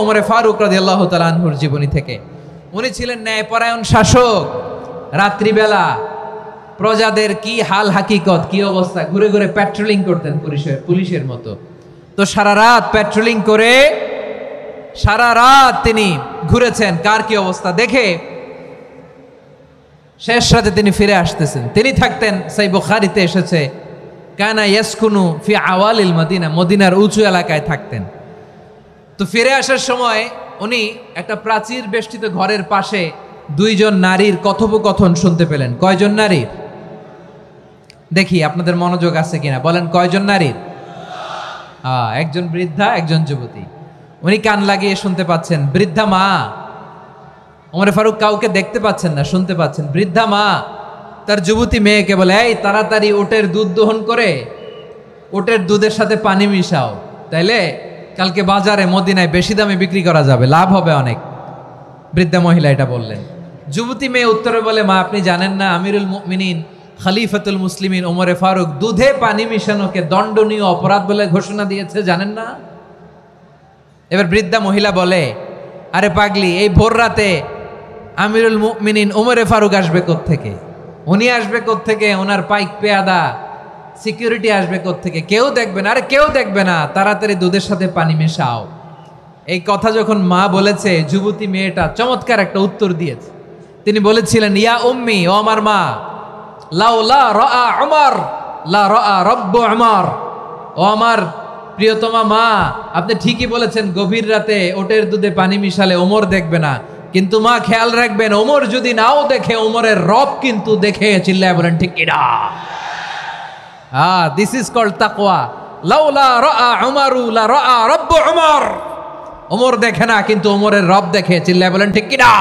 ওমরে ফারুক রাদিয়াল্লাহু তাআলা আনহুর জীবনী থেকে। উনি ছিলেন ন্যায়পরায়ণ শাসক। রাত্রিবেলা প্রজাদের কি হাল হাকিকত, কি অবস্থা, ঘুরে ঘুরে প্যাট্রোলিং করতেন পুলিশের মতো। তো সারা রাত প্যাট্রোলিং করে সারা রাত তিনি ঘুরেছেন কার কি অবস্থা দেখে শেষ রাতে তিনি ফিরে আসতেছেন। তিনি থাকতেন, সেই বুখারীতে এসেছে, কানা ইয়াসকুনু ফি আওয়ালিল মদিনা, মদিনার উঁচু এলাকায় থাকতেন। তো ফিরে আসার সময় উনি একটা প্রাচীর বেষ্টিত ঘরের পাশে দুইজন নারীর কথোপকথন শুনতে পেলেন। কয়জন নারীর? দেখি আপনাদের মনোযোগ আছে কিনা, বলেন কয়জন নারীর? একজন বৃদ্ধা, একজন যুবতী। উনি কান লাগিয়ে শুনতে পাচ্ছেন। বৃদ্ধা মা, ওমর ফারুক কাউকে দেখতে পাচ্ছেন না, শুনতে পাচ্ছেন। বৃদ্ধা মা তার যুবতী মেয়েকে বলে, এই তাড়াতাড়ি ওটের দুধ দহন করে ওটের দুধের সাথে পানি মিশাও, তাইলে কালকে বাজারে মদিনায় বেশি দামে বিক্রি করা যাবে, লাভ হবে অনেক। বৃদ্ধা মহিলা এটা বললেন। যুবতী মেয়ে উত্তরে বলে, মা আপনি জানেন না আমিরুল মুমিনিন খলিফাতুল মুসলিমিন ওমরে ফারুক দুধে পানি মিশানোকে দণ্ডনীয় অপরাধ বলে ঘোষণা দিয়েছে, জানেন না? এবার বৃদ্ধা মহিলা বলে, আরে পাগলি, এই ভোর রাতে আমিরুল মুমিনিন ওমরে ফারুক আসবে কোত্থেকে? উনি আসবে কোত্থেকে? ওনার পাইক পেয়াদা সিকিউরিটি আসবে কোত্থেকে? কেউ দেখবে না। আরে কেউ দেখবে না, তাড়াতাড়ি দুধের সাথে পানি মেশাও। এই কথা যখন মা বলেছে, যুবতী মেয়েটা চমৎকার একটা উত্তর দিয়েছে। তিনি বলেছিলেন, ইয়া উম্মি, ও আমার মা, লাউলা রাআ উমর লা রাআ রব্বু উমর। ও আমার প্রিয়তমা মা, আপনি ঠিকই বলেছেন, গভীর রাতে ওটের দুধে পানি মিশালে ওমর দেখবে না, কিন্তু মা খেয়াল রাখবেন, ওমর যদি নাও দেখে, ওমরের রব কিন্তু দেখে। চিল্লায় বলেন ঠিক কিনা? দিস ইজ কল্ড তাকওয়া। লাউলা রাআ উমরু লা রাআ রব্বু উমর। ওমর দেখে না, কিন্তু ওমরের রব দেখে। চিল্লায় বলেন ঠিক কিনা?